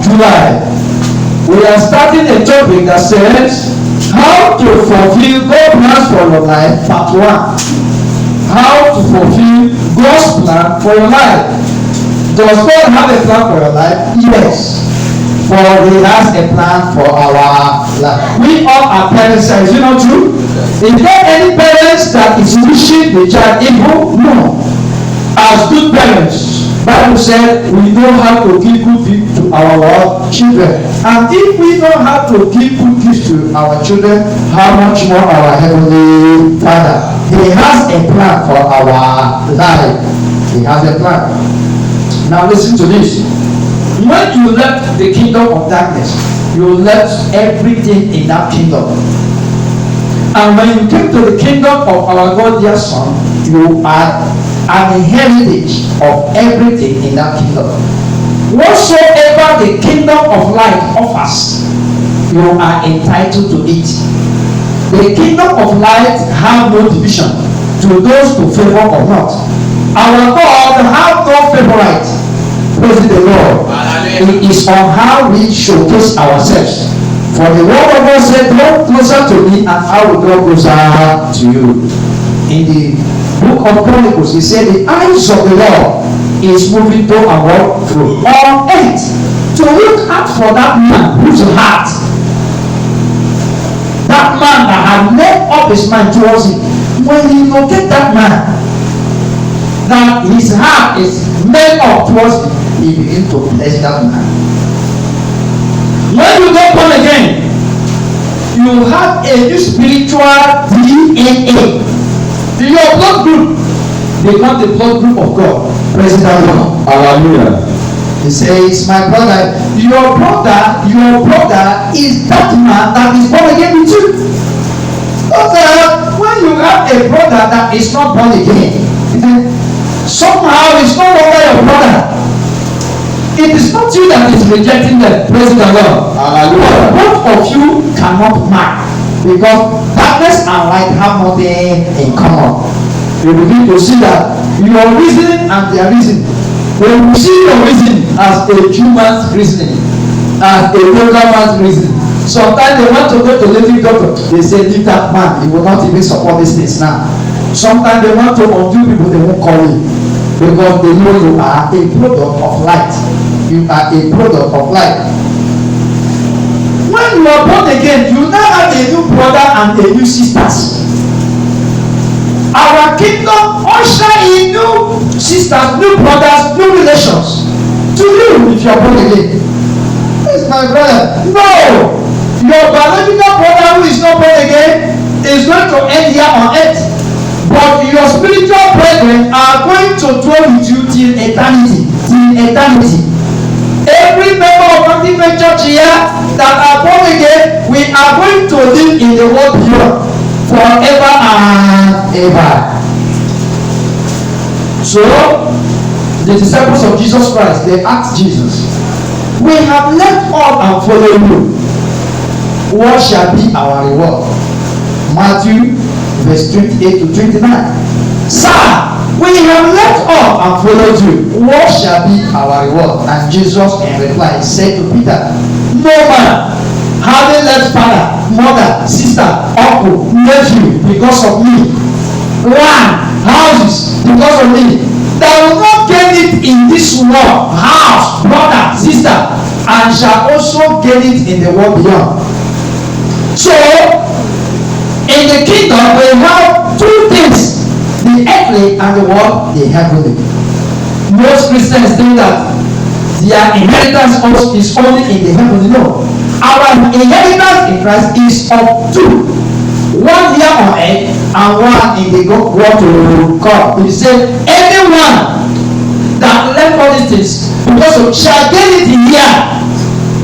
July, we are starting a topic that says how to fulfill God's plans for your life, part 1. How to fulfill God's plan for your life. Does God have a plan for your life? Yes. For He has a plan for our life. We all are parents, is it not true? Is there any parents that is wishing the child evil? No. As good parents, Bible said we know how to give good gifts to our children. And if we know how to give good gifts to our children, how much more our Heavenly Father? He has a plan for our life. He has a plan. Now listen to this. When you left the kingdom of darkness, you left everything in that kingdom. And when you came to the kingdom of our God, dear Son, you are an heritage of everything in that kingdom. Whatsoever the kingdom of light offers, you are entitled to it. The kingdom of light have no division to those who favor or not. Our God have no favorite. Praise the Lord. It is on how we showcase ourselves. For the word of God said, draw closer to me and I will draw closer to you. In the book of Chronicles, he said, the eyes of the Lord is moving to and work through all earth to look out for that man whose heart, that man that had made up his mind towards him. When he locate that man, that his heart is made up towards him, he begins to bless that man. When you get born again, you have a new spiritual DNA. Your blood group becomes the blood group of God. Praise the Lord. Hallelujah. He says, my brother, your brother is that man that is born again with you. Okay, when you have a brother that is not born again, somehow it's no longer your brother. It is not you that is rejecting them. Praise the Lord. Hallelujah. Both of you cannot marry because darkness and light have nothing in common. You begin to see that your reasoning and their reasoning. When you see your reasoning as a human's reasoning, as a local man's reasoning, sometimes they want to go to living doctor. They say, leave that man, he will not even support these things now. Sometimes they want to undo people, they won't call you because they know you are a product of light. You are a product of light. When you are born again, you now have a new brother and a new sisters. Our kingdom usher in new sisters, new brothers, new relations to you if you are born again. It's my brother. No! Your biological brother who is not born again is going to end here on earth. But your spiritual brethren are going to dwell with you till eternity. Till eternity. Every member of Antifa Church here that are born again, we are going to live in the world beyond forever and ever. So, the disciples of Jesus Christ, they asked Jesus, we have left all and followed you. What shall be our reward? Matthew verse 28 to 29. Sir, we have left all and followed you. What shall be our reward? And Jesus in reply said to Peter, no man, having left father, mother, sister, uncle, nephew because of me, land, houses because of me, that will not gain it in this world, house, brother, sister, and shall also gain it in the world beyond. So, in the kingdom, we have two things, the earthly and the world, the heavenly. Most Christians think that their inheritance is only in the heavenly. No. Our inheritance in Christ is of two. One here on earth and one in the world to come. He said, anyone that left all these things because of shall gain it in here.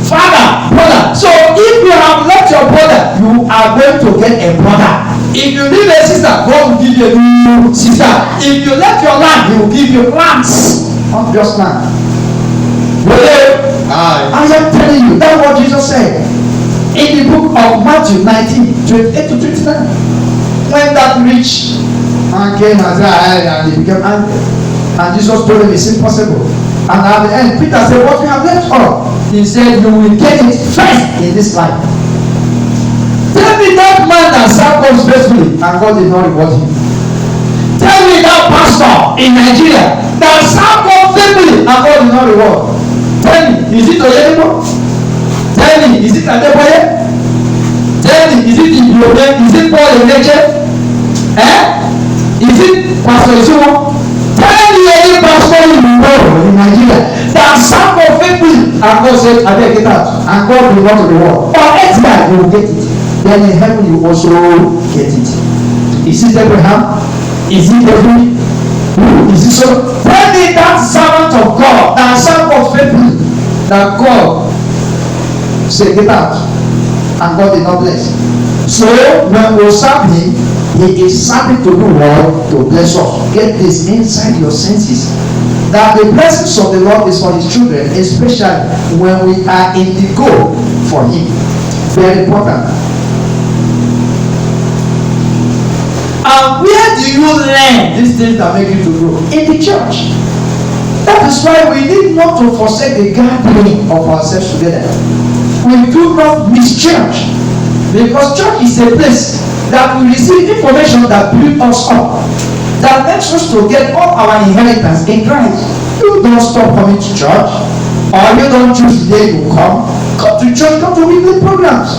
Father, brother. So if you have left your brother, you are going to get a brother. If you leave a sister, God will give you a new sister. If you left your land, He will give you lands. Not just land. I am telling you, that's what Jesus said in the book of Matthew 19, 28 to 29. When that rich man came and he became angry, and Jesus told him it's impossible. And at the end, Peter said, what we have left all. He said, you will get it first in this life. Tell me that man that served God faithfully and God did not reward him. Tell me that pastor in Nigeria that served God faithfully and God did not reward. Tell me, is it Oyedebo? Tell me, is it Adeboye? Tell me, is it Ibrahim? Is it Paul Eneche? Is it Pastor Isumo? Tell me any pastor you know in Nigeria that served God faithfully and God said, I beg get out, and God will not reward. Or extra, you will get it. Then in heaven you also get it. Is it Abraham? Is it David? Is it so? Tell me that servant of God that served God faithfully that God said get out and God did not bless. So when we serve him, he is serving to do what? To bless us. Get this inside your senses. That the blessings of the Lord is for his children, especially when we are in the goal for him. Very important. And where do you learn these things that make you to grow? In the church. That is why we need not to forsake the gathering of ourselves together. We do not miss church. Because church is a place that we receive information that builds us up. That makes us to get all our inheritance in Christ. You don't stop coming to church. Or you don't choose the day you come. Come to church, come to weekly programs.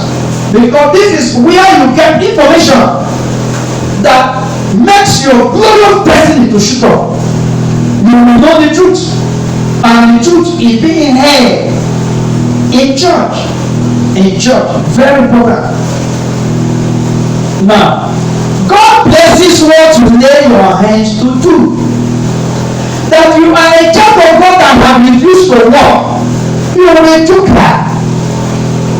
Because this is where you get information that makes your glorious destiny to shoot up. You will know the truth, and the truth is being heard in church. In church, very important. Now, God blesses what you lay your hands to do. That you are a child of God that have refused to walk, you are a joker.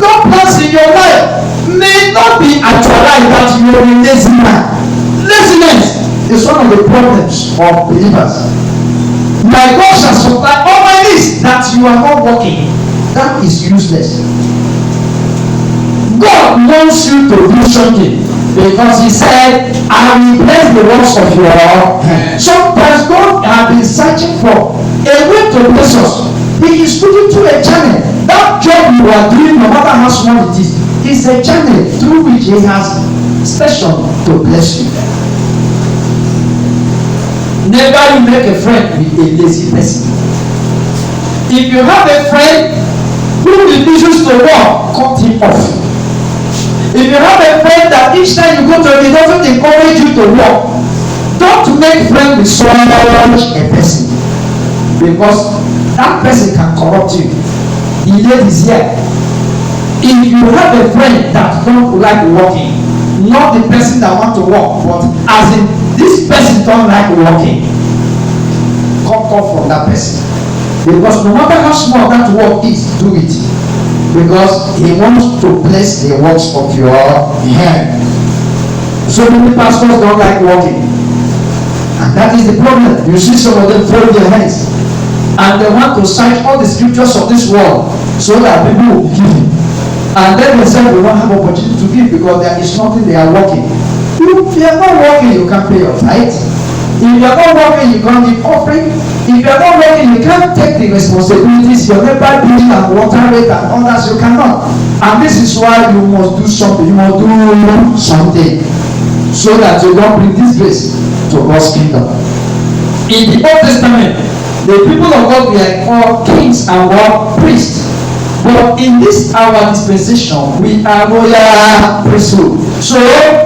God plans in your life may not be actualized that you are a lazy man. Laziness is one of the problems of believers. My God shall supply all my needs. That you are not working, that is useless. God wants you to do something because he said, I will bless the works of your hand. Sometimes God has been searching for a way to bless us. He is putting through a channel. That job you are doing, no matter how small it is a channel through which he has stationed to bless you. Never you make a friend with a lazy person. If you have a friend who refuses to walk, cut him off. If you have a friend that each time you go to him, he doesn't encourage you to walk, don't make friends with such a person, because that person can corrupt you. The ladies here, if you have a friend that don't like walking, not the person that want to walk, but as in this person don't like walking, cut off from that person. Because no matter how small that work is, do it. Because he wants to bless the works of your hand. So many pastors don't like walking. And that is the problem. You see some of them fold their hands. And they want to cite all the scriptures of this world so that people will give him. And then they say we don't have opportunity to give because there is nothing they are working. If you are not working, you can't pay your tithe. If you are not working, you can't give offering. If you are not working, you can't take the responsibilities, your neighbor bill and water rate and others, you cannot. And this is why you must do something. You must do something so that you don't bring disgrace to God's kingdom. In the Old Testament, the people of God were called kings and were priests. But in this our dispensation, we are royal priesthood. So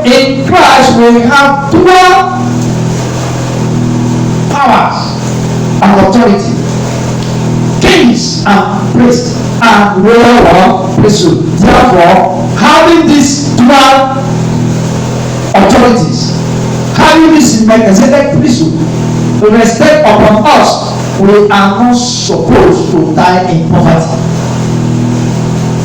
in Christ we have dual powers and authority. Kings and priests and royal priesthood. Therefore, having these dual authorities, having this Melchizedek priesthood rested upon us, we are not supposed to die in poverty.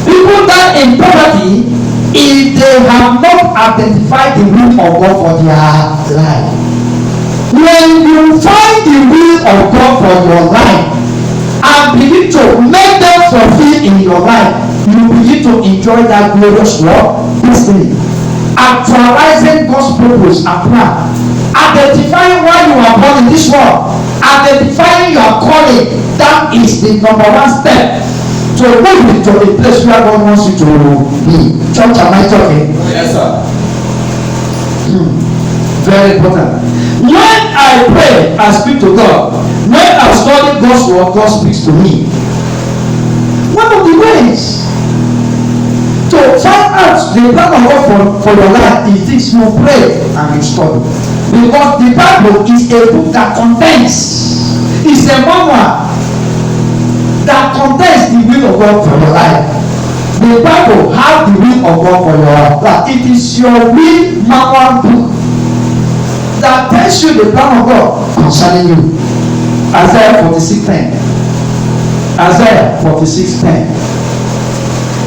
People die in poverty if they have not identified the will of God for their life. When you find the will of God for your life and begin to make them fulfill in your life, you begin to enjoy that glorious work destiny. Actualizing God's purpose and plan. Identifying why you are born in this world identifying your calling. That is the number one step to move into a place where God wants you to be. Church, am I talking? Yes, sir. Very important. When I pray, I speak to God. When I study God's word, God speaks to me. One of the ways to find out the plan of God for your life is this: you pray and you study. Because the Bible is a book that contains, it's a manual that contains the will of God for your life. The Bible has the will of God for your life. It is your will manual book that tells you the plan of God concerning you. Isaiah 46:10. Isaiah 46:10.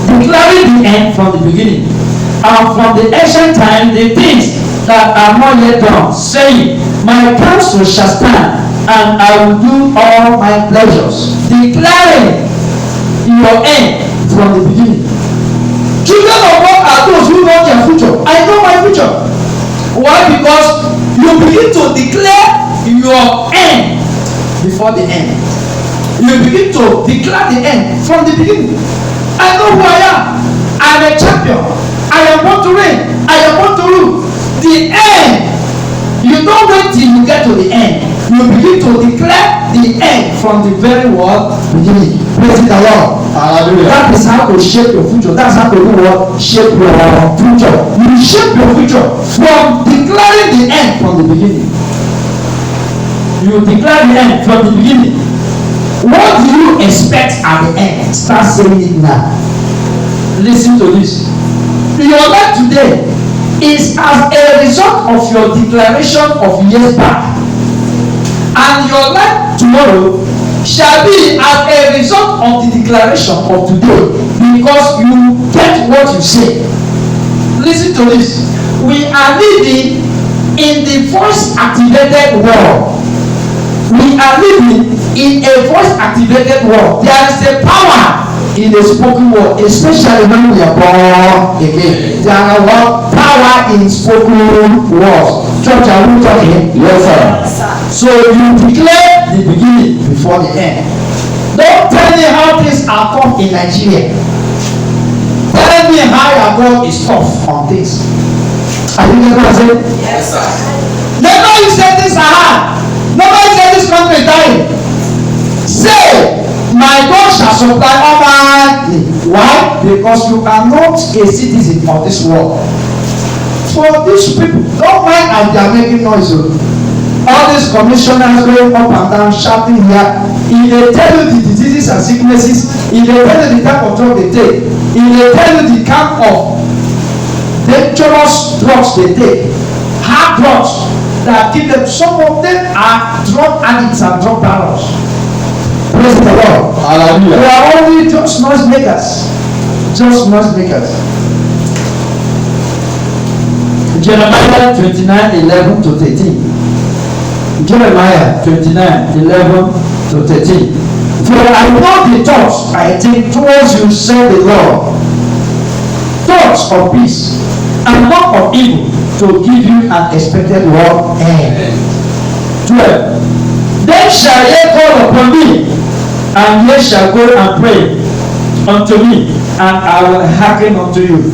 Declaring the end from the beginning, and from the ancient time the things that are not yet done, saying, my counsel shall stand, and I will do all my pleasures. Declaring your end from the beginning. Children of God are those who know their future. I know my future. Why? Because you begin to declare your end before the end. You begin to declare the end from the beginning. I know who I am. I am a champion. I am born to reign. I am born to rule. The end. You don't wait till you get to the end. You begin to declare the end from the very word beginning. Praise the Lord. Hallelujah. That is how to shape your future. That's how to do what? Shape your future. You shape your future from declaring the end from the beginning. You declare the end from the beginning. What do you expect at the end? Start saying it now. Listen to this. Your life today is as a result of your declaration of years back. And your life tomorrow shall be as a result of the declaration of today, because you get what you say. Listen to this. We are living in the voice activated world. We are living in a voice activated world. There is a power in the spoken word, especially when we are born again. There are what power in spoken words. Church, are we talking? Yes, sir. So you declare the beginning before the end. Don't tell me how things are tough in Nigeria. Tell me how your God is tough on things. Are you getting what I'm saying? Yes, sir. Never you say things are hard. Never you say this country is dying. Say, my God shall supply all my needs. Why? Because you are not a citizen of this world. For these people, don't mind as they are making noise. All these commissioners going up and down shouting here. If they tell you the diseases and sicknesses, if they tell you the type of drug they take, if they tell you the kind of dangerous drugs they take, hard drugs that kill them, some of them are drug addicts and drug barrels. Praise the Lord. Hallelujah. They are only just noise makers. Just noise makers. Jeremiah 29:11 to 13. Jeremiah 29:11 to 13. For I know the thoughts I think towards you, said the Lord, thoughts of peace and not of evil, to give you an expected end. 12. Then shall ye call upon me, and ye shall go and pray unto me, and I will hearken unto you.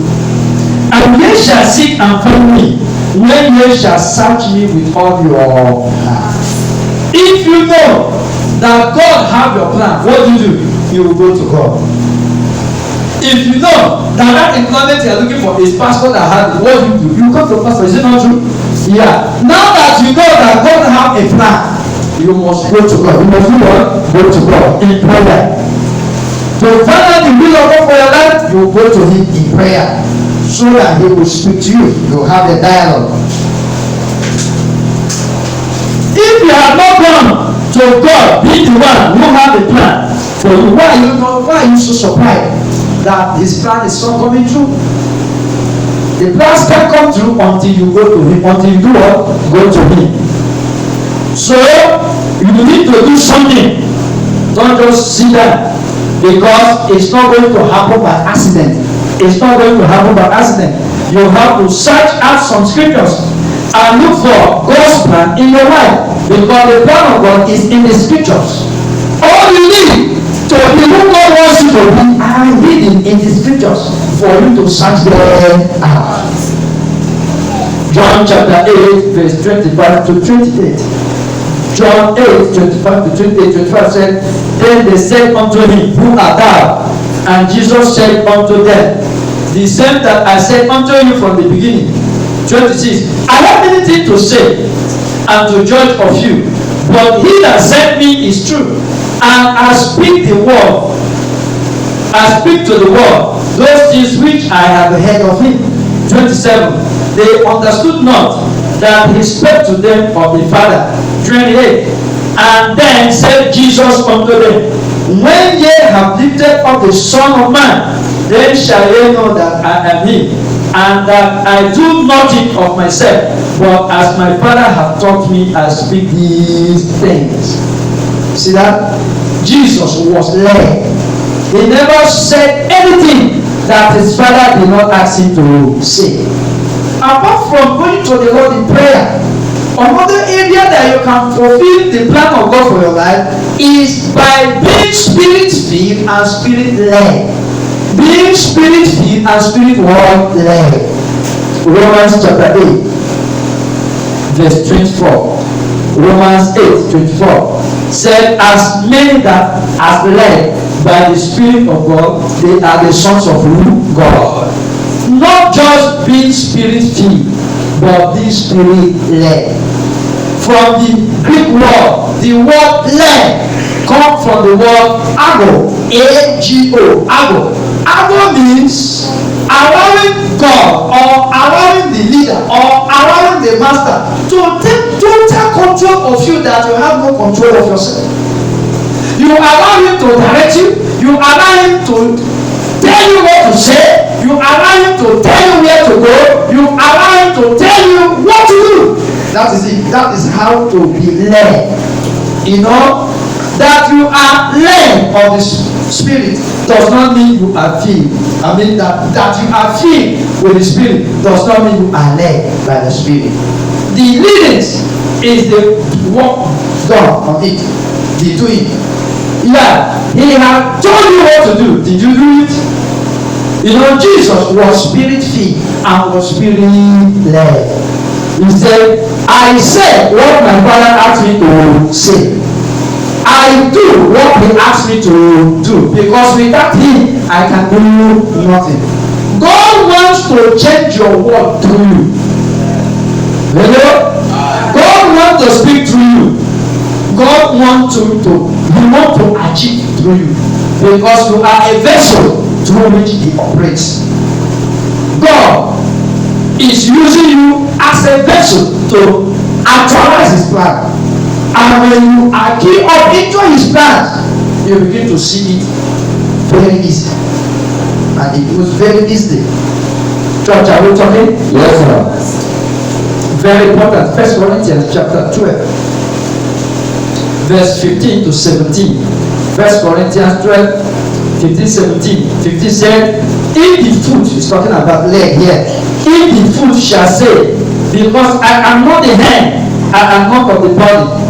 And ye shall seek and find me, when ye shall search me with all your heart. If you know that God have your plan, what do? You will go to God. If you know that employment you are looking for is pastor that has it, what do? You come to pastor. Is it not true? Yeah. Now that you know that God have a plan, you must go to God. You must do what? Go to God in prayer. To find out the will of God for your life, you go to Him in prayer, so that He will speak to you. You will have a dialogue. If you have not gone to God, be the one who have a plan for you, why are you so surprised that His plan is not coming true? The plans can't come true until you go to Him. Until you do what? Go to Him. So you need to do something. Don't just sit there, because it's not going to happen by accident. It's not going to happen by accident. You have to search out some scriptures. and look for God's plan in your life, because the plan of God is in the scriptures. All you need to be who God wants you to be are hidden in the scriptures for you to search them out. John chapter 8 verse 25 to 28. John 8, 25 to 28, 25 said, Then they said unto him, Who art thou? And Jesus said unto them, The same that I said unto you from the beginning. 26. I have many things to say and to judge of you, but he that sent me is true, and I speak the word. I speak to the world those things which I have heard of him. 27. They understood not that he spake to them of the Father. 28. And then said Jesus unto them, When ye have lifted up the Son of Man, then shall ye know that I am he, and that I do nothing of myself, but as my Father hath taught me, I speak these things. See that? Jesus was led. He never said anything that his Father did not ask him to say. Apart from going to the Lord in prayer, another area that you can fulfill the plan of God for your life is by being spirit-filled and spirit-led. Being spirit-filled and spirit-led. Romans chapter 8, verse 24. Romans 8, 24 said, As many that are led by the Spirit of God, they are the sons of God. Not just being spirit-filled, but being spirit-led. From the Greek word, the word led comes from the word ago, A-G-O, ago. Ago means allowing God or allowing the leader or allowing the master to take total control of you, that you have no control of yourself. You allow him to direct you, you allow him to tell you what to say, you allow him to tell you where to go, you allow him to tell you what to do. That is it. That is how to be led. You know, that you are led of the Spirit does not mean you are filled. I mean that you are filled with the Spirit does not mean you are led by the Spirit. The leadings is the work done on it, the doing. Yeah, he had told you what to do. Did you do it? You know, Jesus was spirit-filled and was spirit-led. He said, I said what my Father asked me to say. I do what he asked me to do, because without him I can do nothing. God wants to change your word through you. Hello? God wants to speak through you. God wants to achieve through you, because you are a vessel through which he operates. God is using you as a vessel to actualize his plan. And when you are keyed up into his plans, you begin to see it very easy. And it was very easy. Church, are we talking? Yes, sir. Very important. 1 Corinthians chapter 12, verse 15 to 17. 1 Corinthians 12, 15, 17. 15 said, If the foot, he's talking about leg here, if the foot shall say, Because I am not the hand, I am not of the body,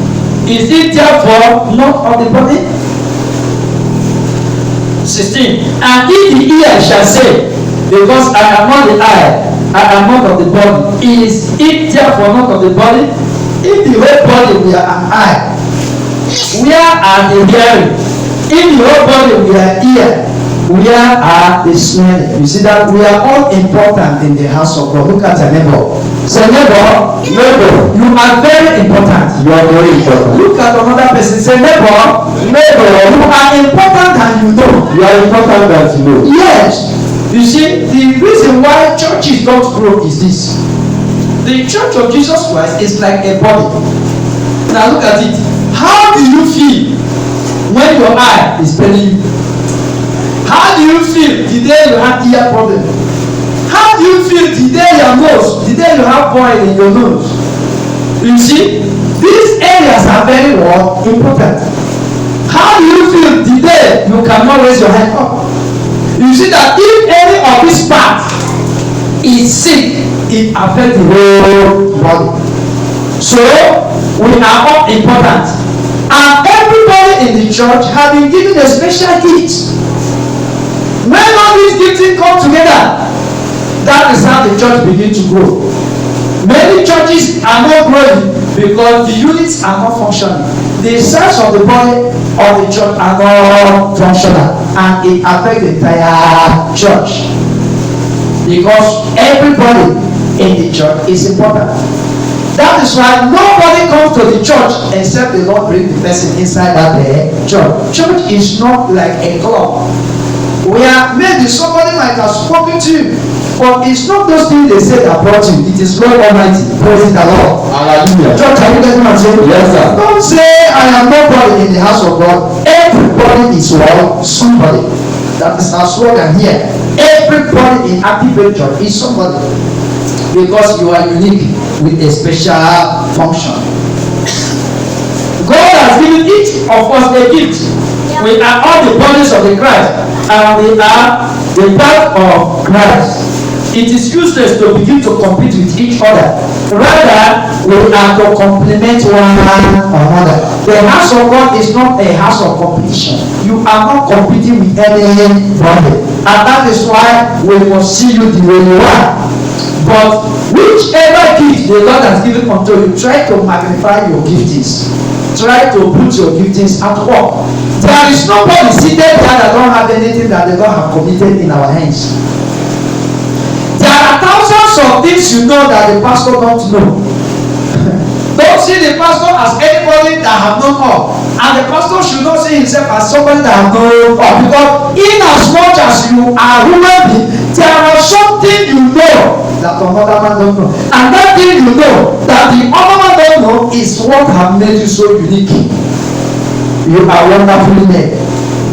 is it therefore not of the body? 16. And if the ear shall say, Because I am not the eye, I am not of the body, is it therefore not of the body? If the whole body we are an eye, where are the hearing? If the whole body we are ear, where are the smelling? You see that we are all important in the house of God. Look at your neighbor. Say, neighbor, you are very important. You are very important. Look at another person. Say, neighbor, you are important than you know. You are important than you know. Yes. You see, the reason why churches don't grow is this. The church of Jesus Christ is like a body. Now look at it. How do you feel when your eye is paining you? How do you feel the day you have ear problem? How do you feel the day your nose, the day you have boil in your nose? You see, these areas are very important. How do you feel the day you cannot raise your hand up? You see that if any of this part is sick, it affects the whole body. So we are all important, and everybody in the church has been given a special gift. When all these gifting come together, that is how the church begins to grow. Many churches are not growing because the units are not functioning. The cells of the body of the church are not functional, and it affects the entire church. Because everybody in the church is important. That is why nobody comes to the church except the Lord bring the person inside that church. Church is not like a club where maybe somebody might have spoken to you, but it's not those things they say that brought you. It is God Almighty. Praise the Lord. Hallelujah. Church, are you getting what I'm saying? Yes, sir. Don't say I am nobody in the house of God. Everybody is well, somebody. That is our slogan here. Everybody in Activate Church is somebody, because you are unique with a special function. God has given each of us a gift. We are all the bodies of the Christ, and we are the part of Christ. It is useless to begin to compete with each other. Rather, we are to complement one another. The house of God is not a house of competition. You are not competing with anybody, and that is why we must see you the way you are. But whichever gift the Lord has given unto you, try to magnify your giftings. Try to put your giftings at work. There is nobody seated there that don't have anything that the Lord have committed in our hands. There are thousands of things you know that the pastor don't know. Don't see the pastor as anybody that have known all, and the pastor should not see himself as somebody that have known all, because in as much as you are human being, there are something you know that another man don't know, and that thing you know that the other man don't know is what have made you so unique. You are wonderfully made.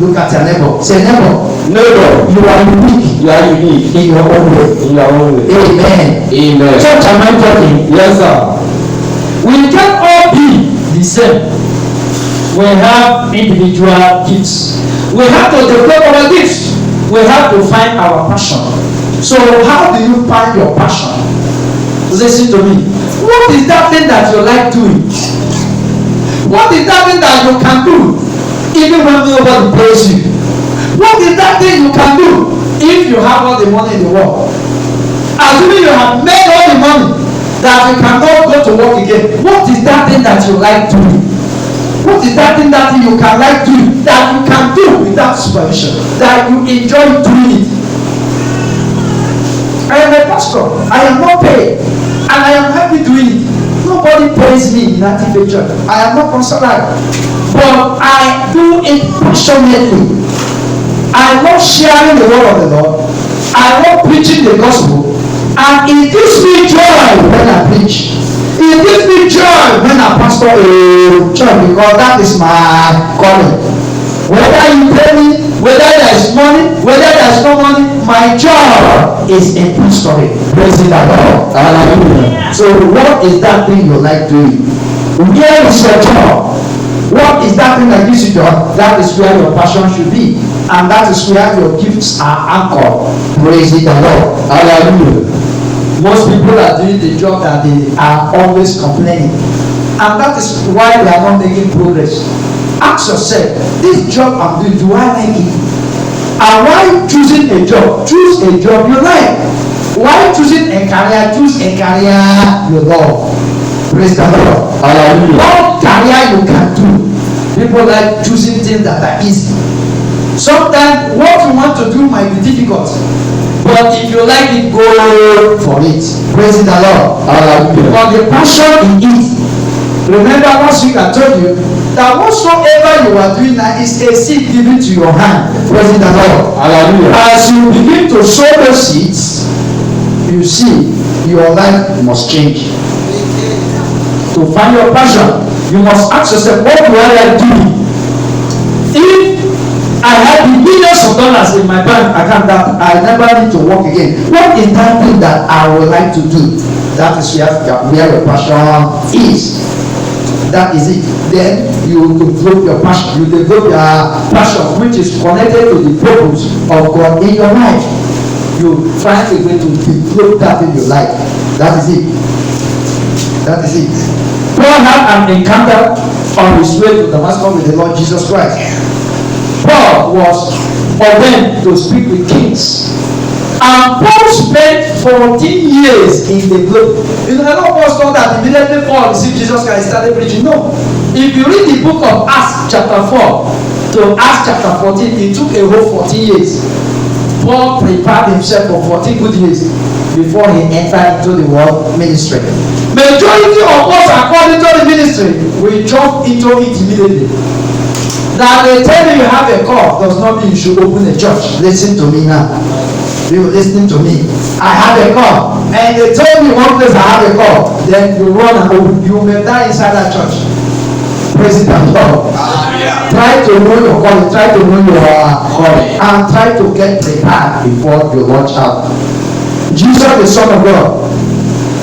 Look at your neighbor. Say, neighbor, you are unique. You are unique in your own way. In your own way. Amen. Amen. Church, am I talking? Yes, sir. We can all be the same. We have individual gifts. We have to develop our gifts. We have to find our passion. So how do you find your passion? Listen to me. What is that thing that you like doing? What is that thing that you can do even when nobody pays you? What is that thing you can do if you have all the money in the world? Assuming you have made all the money that you cannot go to work again, what is that thing that you like doing? What is that thing that you can like doing that you can do without supervision, that you enjoy doing it? I am a pastor. I am not paid, and I am happy doing it. Nobody pays me in Activate Church. I am not concerned, but I do it passionately. I love sharing the word of the Lord. I love preaching the gospel, and it gives me joy when I preach. It gives me joy when I pastor a church, because that is my calling. Whether you pay me, whether there is money, whether there is no money, my job is in pastoring. Praise the Lord. Hallelujah. So what is that thing you like doing? Where is your job? What is that thing that gives you joy? That is where your passion should be, and that is where your gifts are anchored. Praise the Lord. Hallelujah. Most people are doing the job that they are always complaining, and that is why they are not making progress. Ask yourself, this job I'm doing, do I like it? And why choosing a job? Choose a job you like. Why choosing a career? Choose a career you love. Praise the Lord. Hallelujah. What career you can do? People like choosing things that are easy. Sometimes what you want to do might be difficult, but if you like it, go for it. Praise the Lord. Hallelujah. But the passion in it. Remember last week I told you that whatsoever you are doing now is a seed given to your hand. Praise the Lord. Hallelujah. As you begin to sow those seeds, you see your life must change. To find your passion, you must ask yourself, what do I like doing? If I have millions of dollars in my bank account that I never need to work again, what is that thing that I would like to do? That is where your passion is. That is it. Then you develop your passion. You develop your passion, which is connected to the purpose of God in your life. You find a way to develop that thing you like. That is it. That is it. Paul had an encounter on his way to Damascus with the Lord Jesus Christ. Paul was ordained to speak with kings. And Paul spent 14 years in the globe. You know, a lot of us thought that immediately Paul received Jesus Christ, started preaching. No. If you read the book of Acts chapter 4 to Acts chapter 14, it took a whole 14 years. Paul prepared himself for 14 good years before he entered into the world ministry. Majority of us, according to the ministry, we jump into it immediately. That they tell you have a call does not mean you should open a church. Listen to me now. You listening to me? I have a call, and they told me one place I have a call. Then you run and open. You may die inside that church. Praise the Lord. Try to know your calling. Try to know your calling, and try to get prepared before you launch out. Jesus, the Son of God,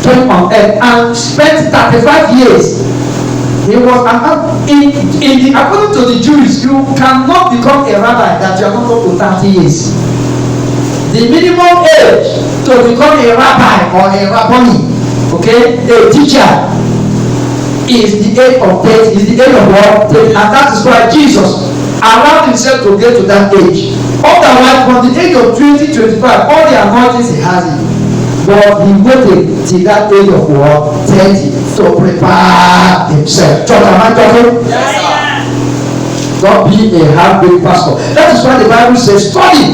came on earth and spent 35 years. He was according to the Jews, you cannot become a rabbi that you are not up to 30 years. The minimum age to become a rabbi or a rabboni, okay, a teacher, is the age of 30, is the age of what? And that is why Jesus allowed himself to get to that age. Otherwise, from the age of 20, 25, all the anointings he has it. But he waited till that age of what? 30 to prepare himself. Church, am I talking? Yes, sir. Don't be a half-baked pastor. That is why the Bible says, study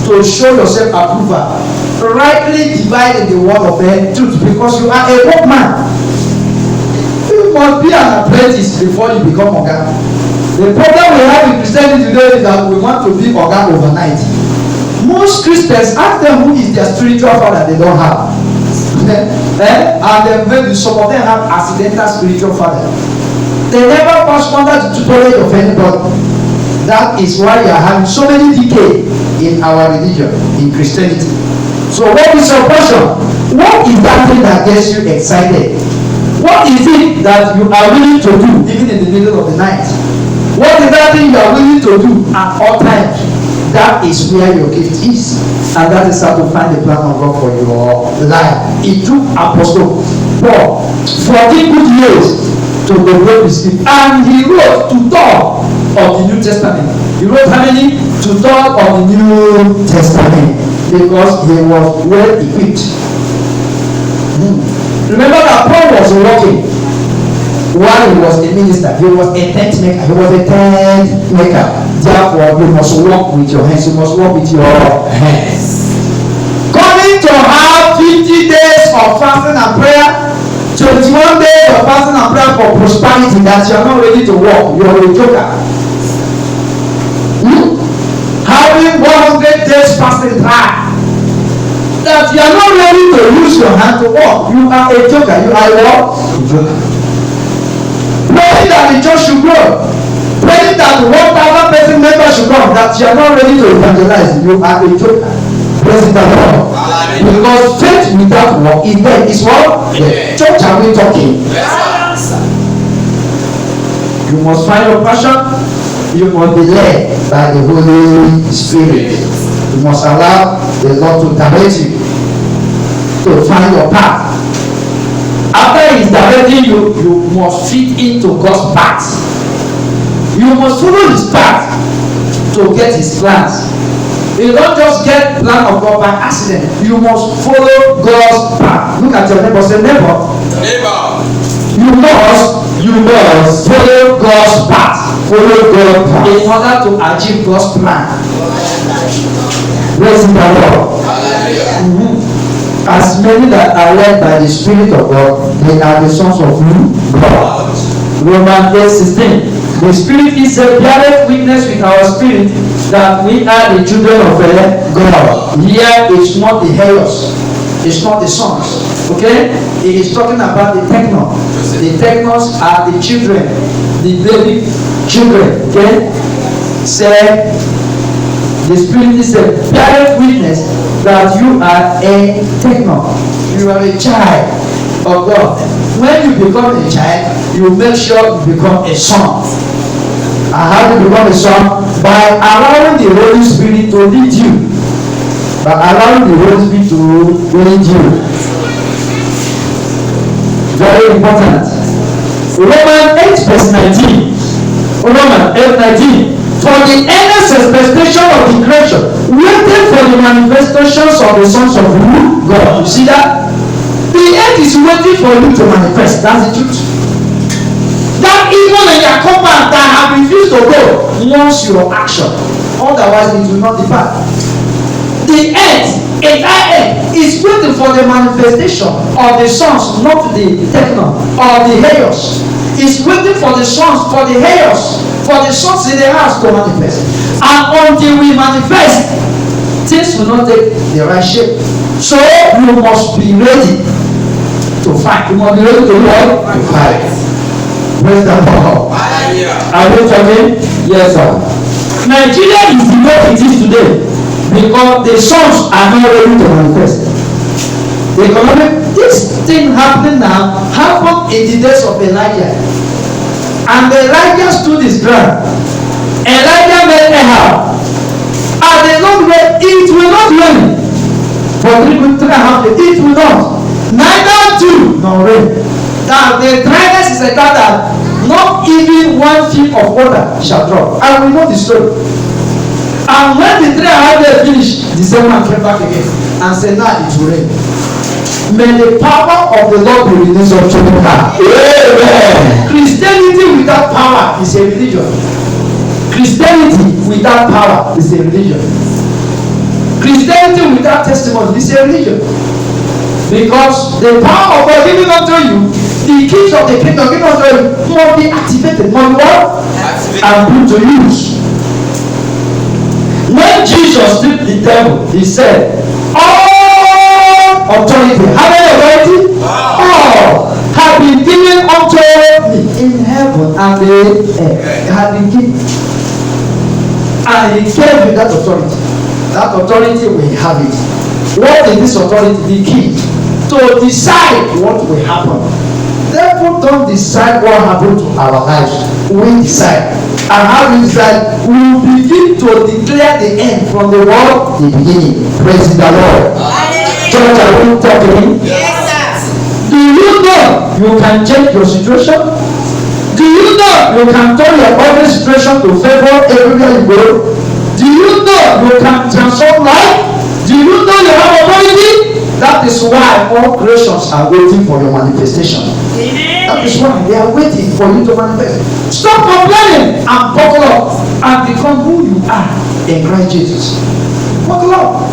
to show yourself approval, rightly dividing the word of the truth, because you are a workman. You must be an apprentice before you become oga. The problem we have in Christianity today is that we want to be oga overnight. Most Christians, ask them who is their spiritual father, they don't have. And then maybe some of them have accidental spiritual father. They never pass under the tutelage of anybody. That is why you are having so many decay in our religion, in Christianity. So what is your passion? What is that thing that gets you excited? What is it that you are willing to do even in the middle of the night? What is that thing you are willing to do at all times? That is where your gift is. And that is how to find the plan of God for your life. It took Apostle Paul 14 good years to develop his gift. And he wrote 2/3 of the New Testament. He wrote how many? 2/3 of the New Testament. Because he was well equipped. Remember that Paul was working while he was a minister. He was a tent maker. He was a tent maker. Therefore, you must work with your hands. You must work with your hands. Coming to have 50 days of fasting and prayer, 21 days of fasting and prayer for prosperity, that you are not ready to work. You are a joker. Having 100 days fasting prayer, that you are not ready to use your hand to work. You are a joker. You are a what? Joker. Praying that the church should grow. Praying that 1,000 person members should come. That you are not ready to evangelize. You are a joker. Praise the Lord. Because faith without work is dead. Is what? Yeah. Church, are we talking? Yes. You must find your passion. You must be led by the Holy Spirit. You must allow the Lord to direct you to find your path. After He is directing you, you must fit into God's path. You must follow His path to get His plans. You don't just get the plan of God by accident. You must follow God's path. Look at your neighbor. Say, neighbor. You must follow God's path. Follow God's path in order to achieve God's plan. Praise the Lord. As many that are led by the Spirit of God, they are the sons of God. Romans 8:16. The Spirit is a beareth witness with our spirit that we are the children of God. Here it's not the heirs, it's not the sons. Okay? It is talking about the technos. The technos are the children, the baby children. Okay? Say, the Spirit is a beareth witness that you are a techno. You are a child of God. When you become a child, you make sure you become a son. And how to become a son? By allowing the Holy Spirit to lead you. By allowing the Holy Spirit to lead you. Very important. Romans 8 verse 19. Romans 8:19. For the earnest expectation of the creation, waiting for the manifestations of the sons of God. You see that? The earth is waiting for you to manifest. That's the truth. That evil in your compound that have refused to go wants your action. Otherwise, it will not depart. The earth, entire earth, is waiting for the manifestation of the sons, not the technon, or the Heios. It's waiting for the sons, for the Heios, for the sons in the house to manifest. And until we manifest, things will not take the right shape. So you must be ready to fight. You must be ready to what? To fight. Praise the Lord. Are we talking? Yes, sir. Nigeria is the way it is today because the sons are not ready to manifest. The economic, this thing happening now happened in the days of Elijah. And Elijah stood his ground. Elijah met Ahab. And the Lord said, it will not rain. For 3.5 days, it will not. Neither dew nor rain. Now the dryness is a fact that not even 1 feet of water shall drop. And we know the story. And when the 3.5 days finished, the same man came back again and said, now it will rain. May the power of the Lord be released unto you now. Amen. Christianity without power is a religion. Christianity without power is a religion. Christianity without testimony is a religion. Because the power of God given unto you, the keys of the kingdom given unto you, must be activated, must be what? And put to use. When Jesus stripped the devil, he said, authority. How many authority? All have been given unto me in heaven and the earth. Have been given. And he gave you that authority. That authority will have it. What is this authority? The key to decide what will happen. Therefore, don't decide what happened to our lives. We decide. And how we decide, we will begin to declare the end from the world, the beginning. Praise the Lord. Church, are we talking? Yes, sir. Do you know you can change your situation? Do you know you can turn your body situation to favor everywhere you go? Do you know you can transform life? Do you know you have authority? That is why all creations are waiting for your manifestation. Amen. That is why they are waiting for you to manifest. Stop complaining and buckle up and become who you are in Christ Jesus. Buckle up.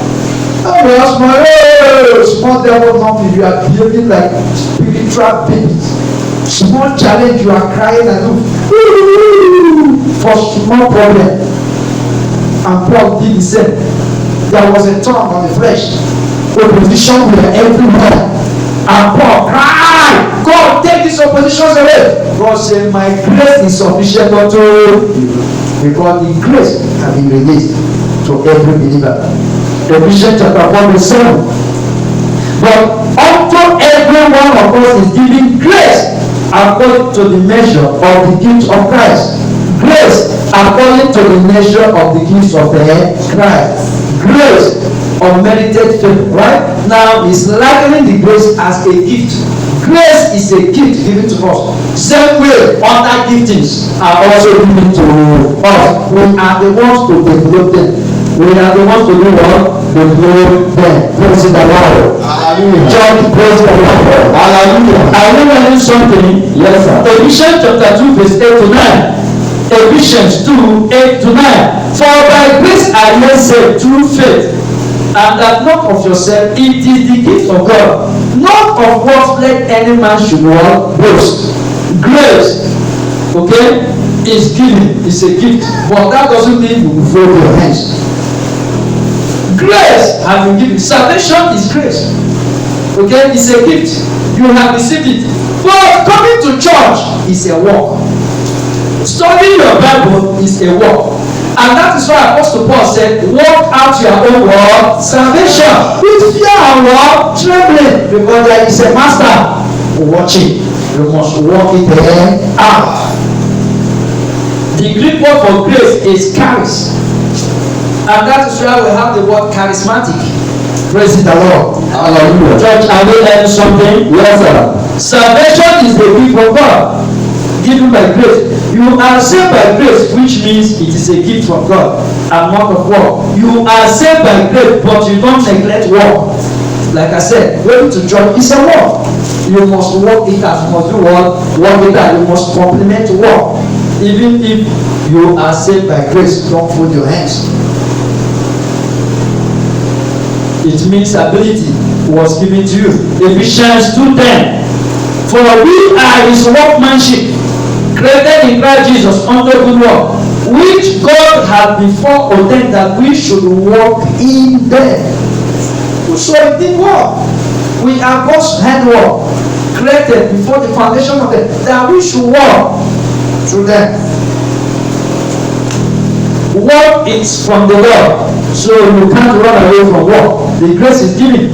Oh, small devil, nothing. You are behaving like spiritual babies. Small challenge, you are crying and for small problem. And Paul did the same. There was a thorn on the flesh. Opposition were everywhere. And Paul cried, God, take these oppositions away. God said, my grace is sufficient unto you. Because the grace can be released to every believer. Ephesians chapter 4 verse 7. But unto every one of us is given grace according to the measure of the gift of Christ. Grace according to the measure of the gift of Christ. Grace unmerited favor. Right now is likening the grace as a gift. Grace is a gift given to us. Same way other giftings are also given to us. We are the ones to develop them. We are the ones to do what? Develop them. Praise the Lord. Hallelujah. John, praise the Lord. Hallelujah. Are we learning something? Yes, sir. Ephesians chapter 2 verse 8 to 9. Ephesians 2, 8 to 9. For by grace are ye saved through faith, and that not of yourself, it is the gift of God, not of what let any man should boast. Grace, okay, is given, is a gift, but that doesn't mean you will fold your hands. Grace has been given. Salvation is grace. Okay, it's a gift. You have received it. But coming to church is a work. Studying your Bible is a work. And that is why Apostle Paul said, work out your own work, salvation, with fear and what? Trembling. Because there is a master watching. You must work it out. The Greek word for grace is charis. And that is why we have the word charismatic. Praise the Lord. Hallelujah. Church, are we learning something? Yes, sir. Salvation is a gift from God, given by grace. You are saved by grace, which means it is a gift from God and not of work. You are saved by grace, but you don't neglect work. Like I said, going to church is a work. You must work it out. You must do what? Work it out. You must complement work. Even if you are saved by grace, don't fold your hands. It means ability was given to you. Ephesians 2:10. For we are his workmanship, created in Christ Jesus unto good work, which God had before ordained that we should walk in them. So it didn't work. We are God's handwork, created before the foundation of them, that we should walk through them. Work is from the Lord, so you can't run away from work. The grace is given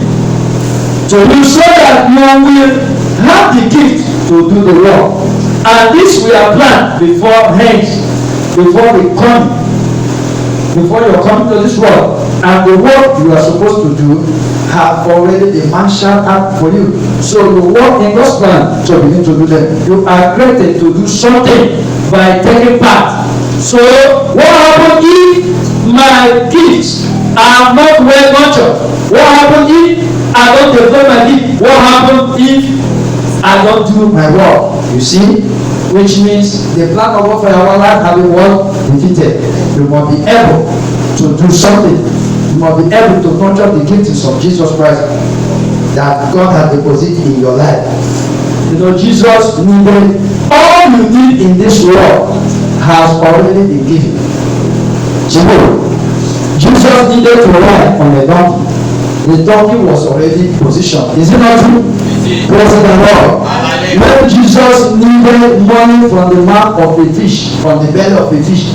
to you so that you will have the gift to do the work. And this we are planned beforehand, before you're coming to this world. And the work you are supposed to do have already been marshaled out for you. So you work in God's plan to begin to do them. You are created to do something by taking part. So what happens if my gifts are not well nurtured? What happens if I don't develop my gift? What happens if I don't do my work? You see? Which means the plan of God for our life has been what? Defeated. You must be able to do something. You must be able to nurture the gifts of Jesus Christ that God has deposited in your life. You know, Jesus needed all you need in this world has already been given. Jesus needed to ride on a donkey. The donkey was already positioned. Is it not true? Praise the Lord. When Jesus needed money from the mouth of the fish, from the belly of the fish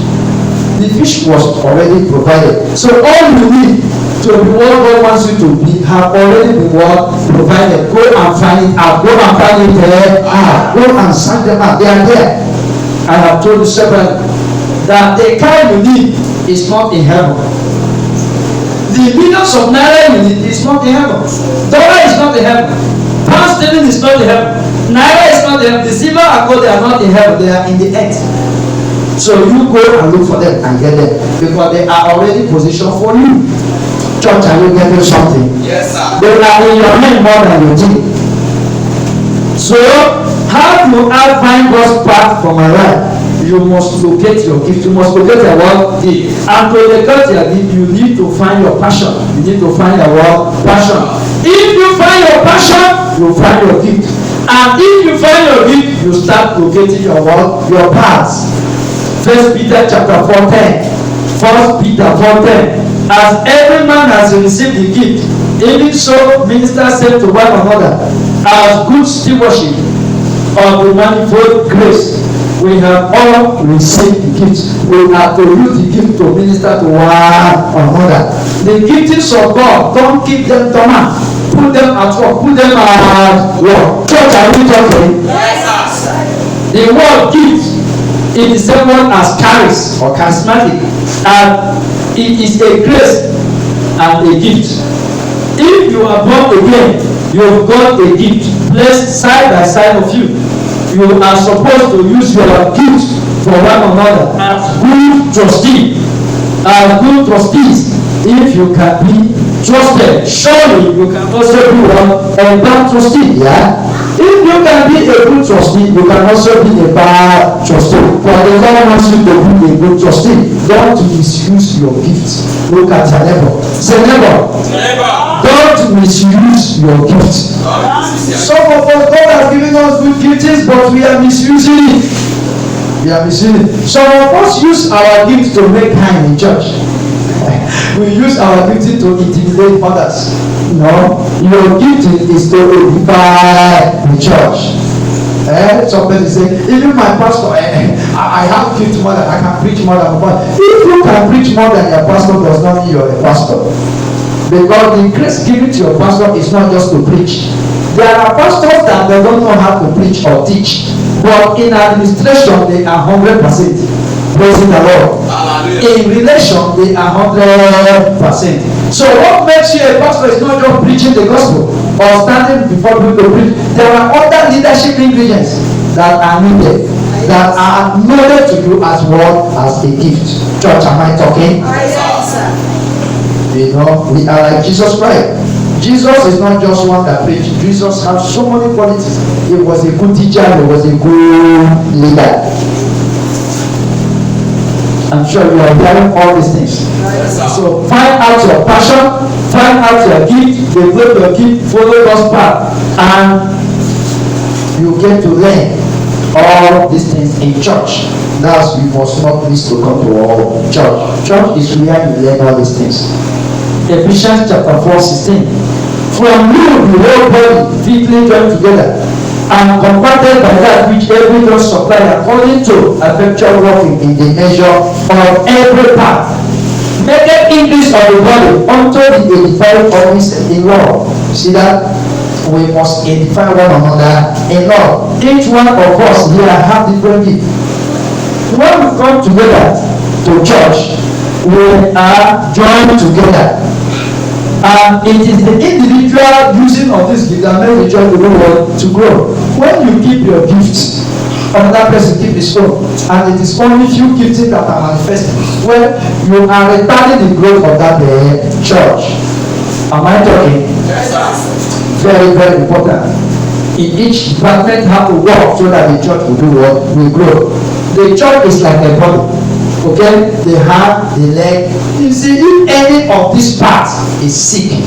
was already provided. So all you need to be what God wants you to be have already been what provided. Go and find it out. Go and find it there. Go and sign them out. They are there. I have told you several that the kind you need is not in heaven. The millions of naira you need is not in heaven. Dollar is not in heaven. Pound sterling is not in heaven. Naira is not in heaven. The silver and gold, they are not in heaven. They are in the earth. So you go and look for them and get them because they are already positioned for you. Church, are you getting something? Yes, sir. They are in your hand more than you think. So how do I find God's path for my life? You must locate your gift. You must locate your work gift. And to locate your gift, you need to find your passion. You need to find your work passion. If you find your passion, you find your gift. And if you find your gift, you start locating your work, your paths. 1 Peter chapter 4:10. 1 Peter 4:10. As every man has received the gift, even so ministers sent to one another as good stewardship of the manifold grace. We have all received the gift. We are to use the gift to minister to one another. The giftings of God, don't keep them dormant. Put them at work. Put them at work. Church, are we talking? Yes, sir. The word gift is the same one as charis or charismatic, and it is a grace and a gift. If you are born again, you have got a gift placed side by side of you. You are supposed to use your gift for one another as good trustee, as good trustees. If you can be trusted, surely you can also be a bad trustee. Yeah. If you can be a good trustee, you can also be a bad trustee. For the Lord wants you to be a good trustee. Don't misuse your gifts. Look at your neighbor. Say neighbor. Don't misuse your gift. Some of us, God has given us good gifts, but we are misusing it. We are misusing it. Some of us use our gifts to make time in church. We use our gifts to intimidate others. No, your gift is to edify the church. Somebody say, even my pastor, I have gift more than I can preach more than one. If you can preach more than your pastor, does not mean you're a pastor. Because the grace given to your pastor is not just to preach. There are pastors that they don't know how to preach or teach, but in administration they are 100%. Praising the Lord. In relation, they are 100%. So what makes you a pastor is not just preaching the gospel. or standing before people to preach. There are other leadership ingredients that are needed, that are needed to do as well as a gift. Church, am I talking? Yes, sir. You know, we are like Jesus Christ. Jesus is not just one that preached. Jesus has so many qualities. He was a good teacher. He was a good leader. I'm sure you are hearing all these things. So find out your passion, find out your gift, develop your gift, follow God's path, and you get to learn all these things in church. That's we must not miss to come to our church. Church is where you learn all these things. Ephesians chapter 4:16. From you the whole body fitly joined together and compacted by that which every God supplied according to effectual working in the measure of every part, make an increase of the body unto the edifying office in love. See that? We must edify one another in love. Each one of us here have different gifts. When we come together to church, we are joined together. And it is the individual using of this gift that makes the church to grow. When you keep your gifts, another person keep his own, and it is only few gifts that are manifested. Well, you are retarding the growth of that church. Am I talking? Yes, sir. Very, very important. In each department have to work so that the church will do what? Will grow. The church is like a body. Okay, the hand, the leg. You see, if any of these parts is sick,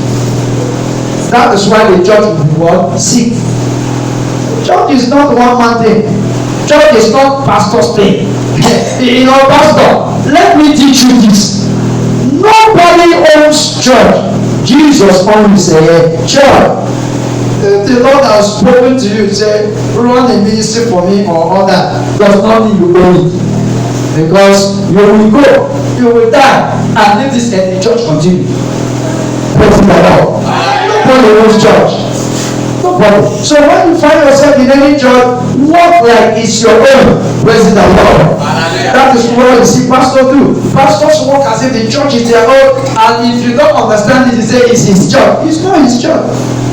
that is why the church will be what? Sick. Church is not one man thing. Church is not pastor's thing. You know, pastor, let me teach you this. Nobody owns church. Jesus owns a church. The Lord has spoken to you, say, run a ministry for me or other, does not mean you own it. Because you will go, you will die, and leave this and the church continue. Praise the Lord. Nobody owns church. Nobody. So when you find yourself in any church, walk like it's your own. Praise the Lord. That is what you see pastors do. Pastors walk as if the church is their own, and if you don't understand it, you say it's his church. It's not his church.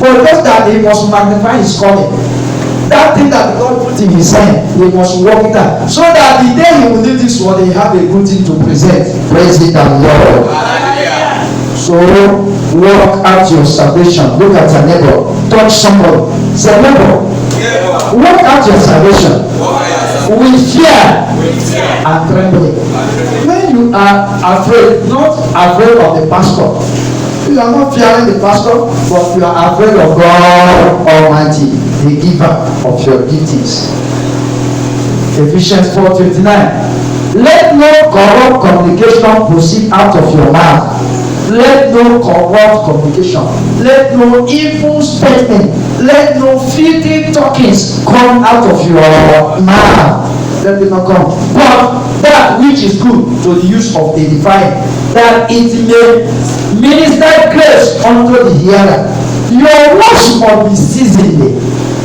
But just that he must magnify his calling. That thing that God put in his hand, he must work it out. So that the day he will leave this world, he have a good thing to present. Praise it and Lord. So work out your salvation. Look at your neighbor. Touch somebody. Say, neighbor, work out your salvation with fear and trembling. When you are afraid, not afraid of the pastor. You are not fearing the pastor, but you are afraid of God Almighty, the giver of your giftings. Ephesians 4:29. Let no corrupt communication proceed out of your mouth. Let no corrupt communication. Let no evil statement. Let no filthy talkings come out of your mouth. Let it not come. But that which is good to the use of edifying, that it may minister grace unto the hearer. Your words must be seasoned.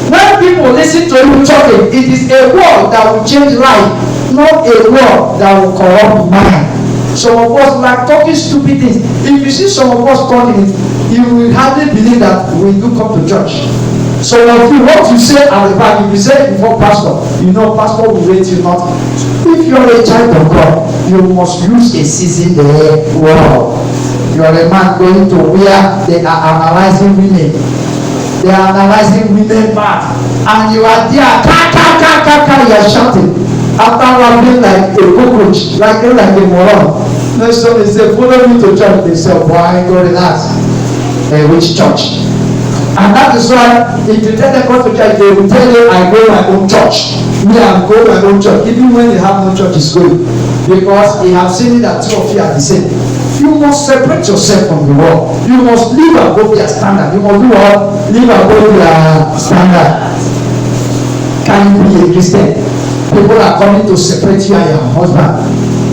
When people listen to you talking, it is a word that will change life, not a word that will corrupt mind. Some of us like talking stupid things. If you see some of us talking it, you will hardly believe that we do come to church. So if you what you say at the back, if you say it before pastor, you know pastor will rate you not. If you are a child of God, you must use a seasoned word. You are a man going to where they are analyzing women. They are analyzing women bad. And you are there, you are shouting. After laughing like a cockroach, like a moron. Next time they say, follow me to church. They say, boy, go relax. Which church? And that is why if you tell them go to church, they will tell you, I go my own church. Me, I go my own church. Even when they have no church, is going. Because they have seen it that two of you are the same. You must separate yourself from the world. You must live above their standard. You must do what? Live above their standard. Can you be a Christian? People are coming to separate you and your husband.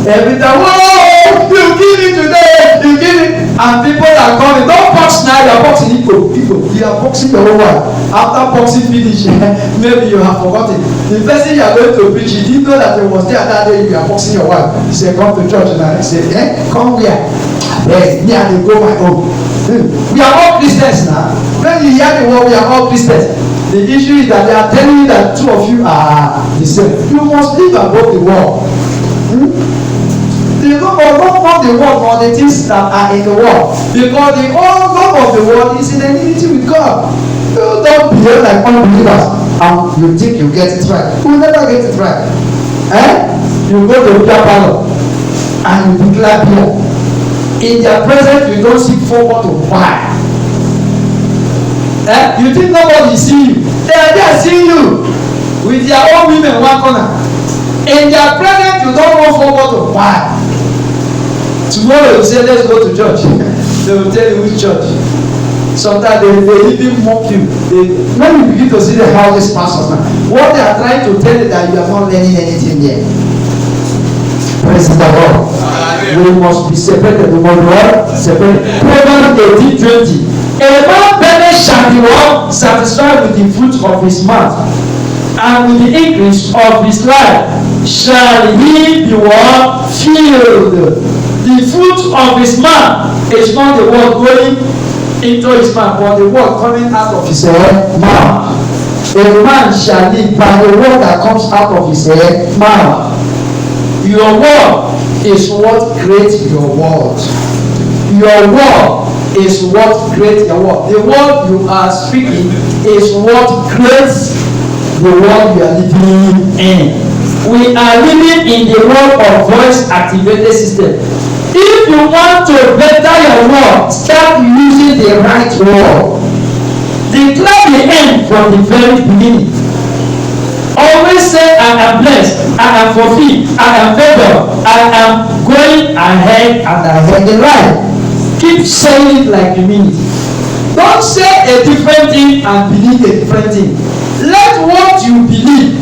Every time, whoa, you give it today, you give it. And people are coming. Don't box now, you are boxing people. You are boxing your own wife. After boxing finish, maybe you have forgotten. The person you are going to preach, you didn't know that he was there that day, you are boxing your wife. He said, come to church now. He said, come here. Yes, me and they go my own. We are all Christians now. When you hear the word, we are all Christians. The issue is that they are telling you that two of you are the same. You must live above the world. The love of the world or the things that are in the world. Because the whole love of the world is in enmity with God. You don't behave like unbelievers and you think you get it right. You will never get it right. You go to the beer parlor and you declare beer. In their presence, you don't seek forward to buy. You think nobody see you. They are there seeing you with their own women one corner. In their presence, you don't go forward to buy. Tomorrow you say, let's go to church. They will tell you which church. Sometimes they even mock you. When you begin to see how these pastors now, what they are trying to tell you that you are not learning anything there. Praise the Lord. We must be separated. We must be separated. Proverbs 18:20. A man benefit shall be what? Satisfied with the fruit of his mouth, and with the increase of his life shall he be what? Filled. The fruit of his mouth is not the word going into his mouth, but the word coming out of his mouth. A man shall live by the word that comes out of his mouth. Your word is what creates your world. Your word is what creates your world. The word you are speaking is what creates the world you are living in. We are living in the world of voice activated system. If you want to better your word, start using the right word. Declare the end from the very beginning. Always say, I am blessed, I am fulfilled, I am favored, I am going ahead and ahead in life. Keep saying it like you mean it. Don't say a different thing and believe a different thing. Let what you believe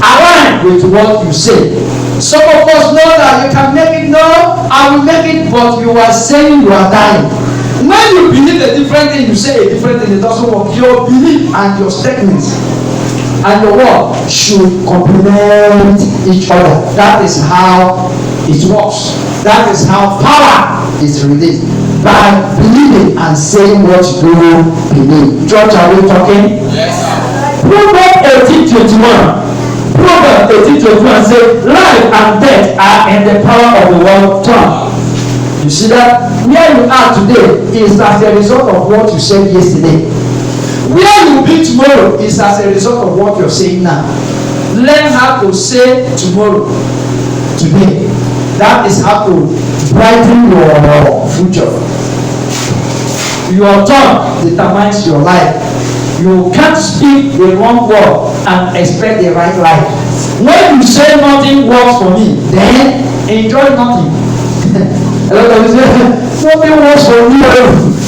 align with what you say. Some of us know that you can make it. No, I will make it, but you are saying you are dying. When you believe a different thing, you say a different thing, it doesn't work. Your belief and your statements and your word should complement each other. That is how it works. That is how power is released. By believing and saying what you believe. Church, are we talking? Yes, sir. Proverbs 18:21. Proverbs 18:21 says, life and death are in the power of the word tongue. You see that? Where you are today is as a result of what you said yesterday. Where you will be tomorrow is as a result of what you're saying now. Learn how to say tomorrow, today. That is how to brighten your future. Your tongue determines your life. You can't speak the wrong word and expect the right life. When you say nothing works for me, then enjoy nothing. A lot of you say, nothing works for me.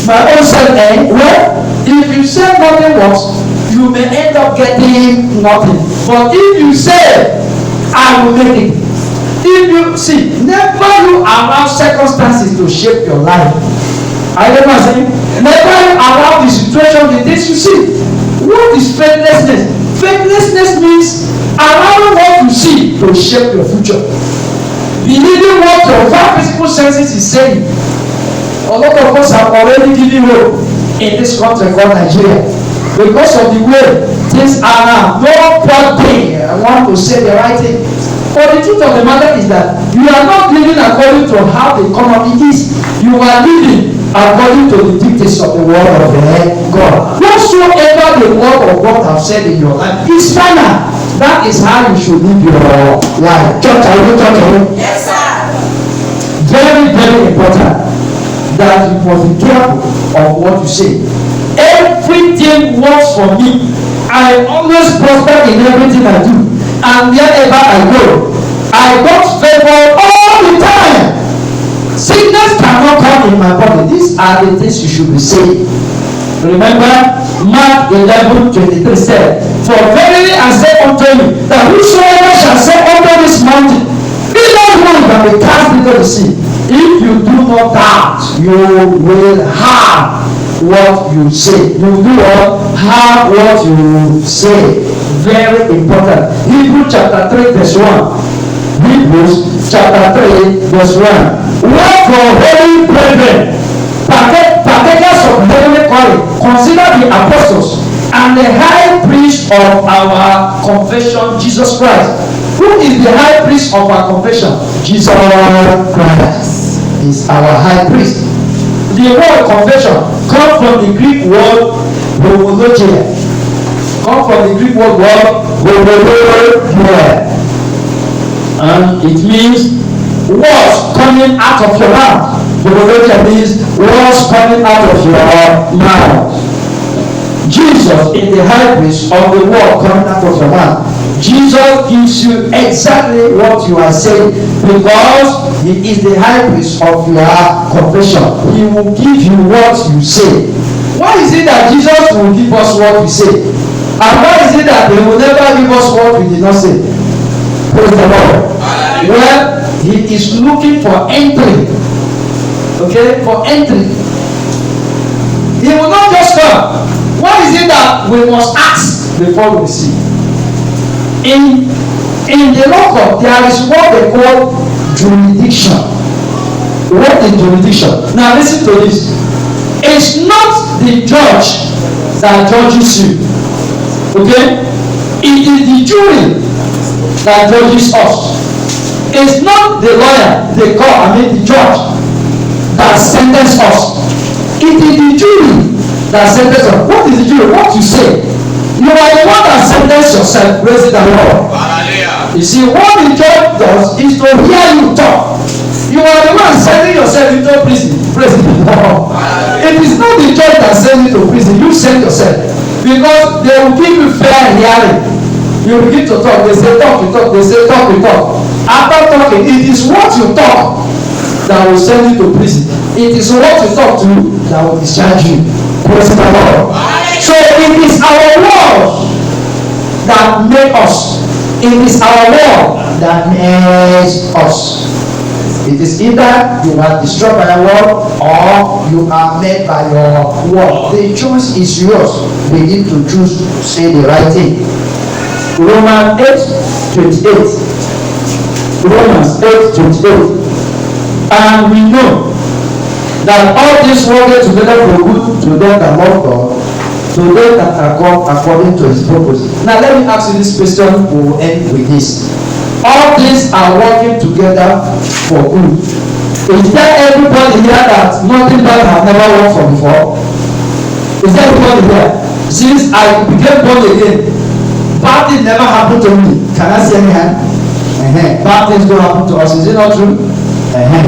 My own self, well, if you say nothing works, you may end up getting nothing. But if you say, I will make it. If you see, never you allow circumstances to shape your life. I never say, never you allow the situation, the things you see. What is faithlessness? Faithlessness means allowing what you see to shape your future. Believing what your physical senses is saying. A lot of us have already given hope in this country called Nigeria because of the way things are now. Nobody want to say the right thing. But the truth of the matter is that you are not living according to how the economy is. You are living according to the dictates of the word of God. Whatsoever the word of God has said in your life is final. That is how you should live your life. Church, are you talking? Yes, sir. Very, very important that you must be careful of what you say. Everything works for me. I always prosper in everything I do. And wherever I go, I got favor all the time. Sickness cannot come in my body. These are the things you should be saying. Remember, Mark 11:23 said, for verily I say unto you, that whosoever shall say unto this mountain, be not moved and be cast into the sea. If you do not doubt, you will have what you say. You do not have what you say. Very important. Hebrews chapter 3 verse 1. Hebrews chapter 3 verse 1. Wherefore, holy brethren, perfect consider the apostles and the high priest of our confession, Jesus Christ. Who is the high priest of our confession? Jesus Christ is our high priest. The word confession comes from the Greek word homologia. And it means words coming out of your mouth. Homologia means words coming out of your mouth. Jesus is the high priest of the word coming out of your mouth. Jesus gives you exactly what you are saying because he is the high priest of your confession. He will give you what you say. Why is it that Jesus will give us what we say? And why is it that he will never give us what we did not say? Praise the Lord. Well, he is looking for entry. Okay, for entry. He will not just come. Why is it that we must ask before we receive? In the local, there is what they call jurisdiction. What is jurisdiction? Now listen to this. It's not the judge that judges you. Okay? It is the jury that judges us. It's not the lawyer, the judge that sentences us. It is the jury that sentences us. What is the jury? What you say. You are the one that sentences yourself. Praise the Lord. You see, what the judge does is to hear you talk. You are the one sending yourself into prison. Praise the Lord. It is not the judge that sends you to prison. You send yourself. Because they will give you fair hearing. You begin to talk. They say talk, you talk. They say talk, you talk. After talking, it is what you talk that will send you to prison. It is what you talk to that will discharge you. Praise the Lord. So it is our words that make us. It is our word that makes us. It is either you are destroyed by your word or you are made by your word. The choice is yours. Begin to choose to say the right thing. Romans 8:28. Romans 8:28. And we know that all this work together for good to them that love God, to them that are called according to his purpose. Now let me ask you this question, we will end with this. All these are working together for good. Is there everybody here that nothing bad has never worked for before? Is there everybody here? Since I became born again, bad things never happened to me. Can I see any hand? Bad things don't happen to us. Is it not true?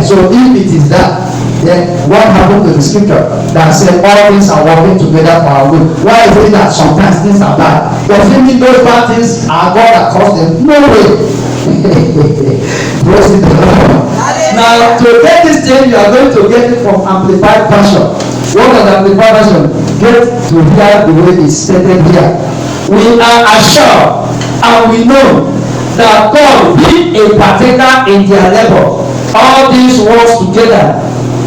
So if it is that, then what happened to the scripture that said all things are working together for our good? Why is it that sometimes things are bad? Does it mean those bad things are God that caused them? No way. Praise the Lord. Now to get this thing, you are going to get it from Amplified Version. What is Amplified Version? Get to hear the way it's stated here. We are assured and we know that God being a partaker in their labor, all these works together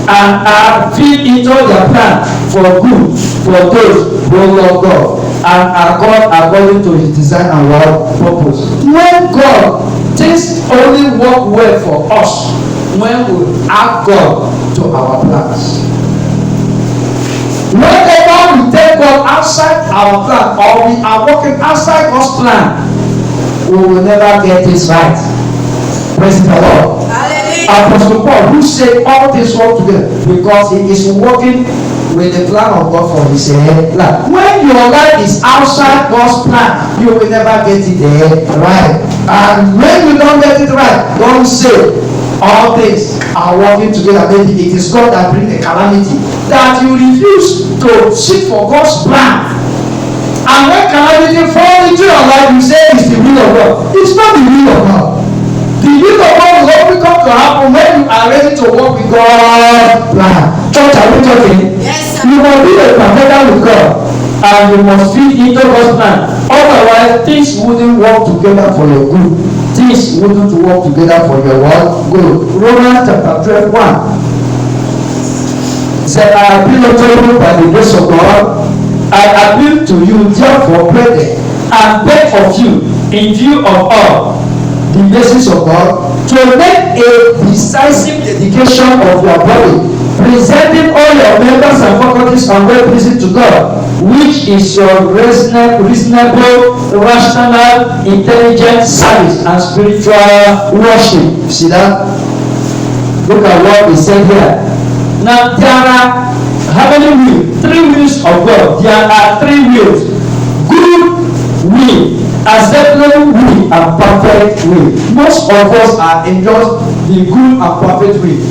and are fit into their plan for good for those who love God and are called according to his design and purpose. When God, things only work well for us when we add God to our plans. Whenever we take God outside our plan or we are working outside God's plan, we will never get this right. Praise the Lord. Apostle Paul, who said all things work together because he is working with the plan of God for his plan. When your life is outside God's plan, you will never get it right. And when you don't get it right, don't say all things are working together. Maybe it is God that brings the calamity. That you refuse to seek for God's plan. And when calamity falls into your life, you say it's the will of God. It's not the will of God. The will of God will only come to happen when you are ready to work with God's plan. Church, are we talking? Yes, sir. You must be a partaker with God. And you must fit into God's plan. Otherwise, things wouldn't work together for your good. Things wouldn't work together for your good. Romans chapter 12:1. Said, I appeal unto you by the grace of God. I appeal to you, therefore, brethren, and beg of you, in view of all the mercies of God, to make a decisive dedication of your body, presenting all your members and faculties and well pleasing to God, which is your reasonable, rational, intelligent service and spiritual worship. You see that? Look at what he said here. Now there are how many wheels? 3 wheels of God. There are 3 wheels. Good will, acceptable will, and perfect will. Most of us are in just the good and perfect will.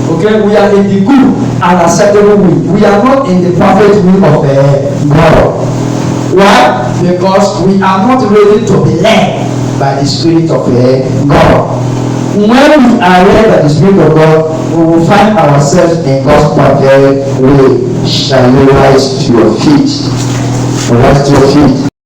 Okay, we are in the good and acceptable will. We are not in the perfect will of God. Why? Because we are not ready to be led by the Spirit of God. When we are led by the Spirit of God, we will find ourselves in God's perfect way. Shall you rise to your feet? Rise to your feet.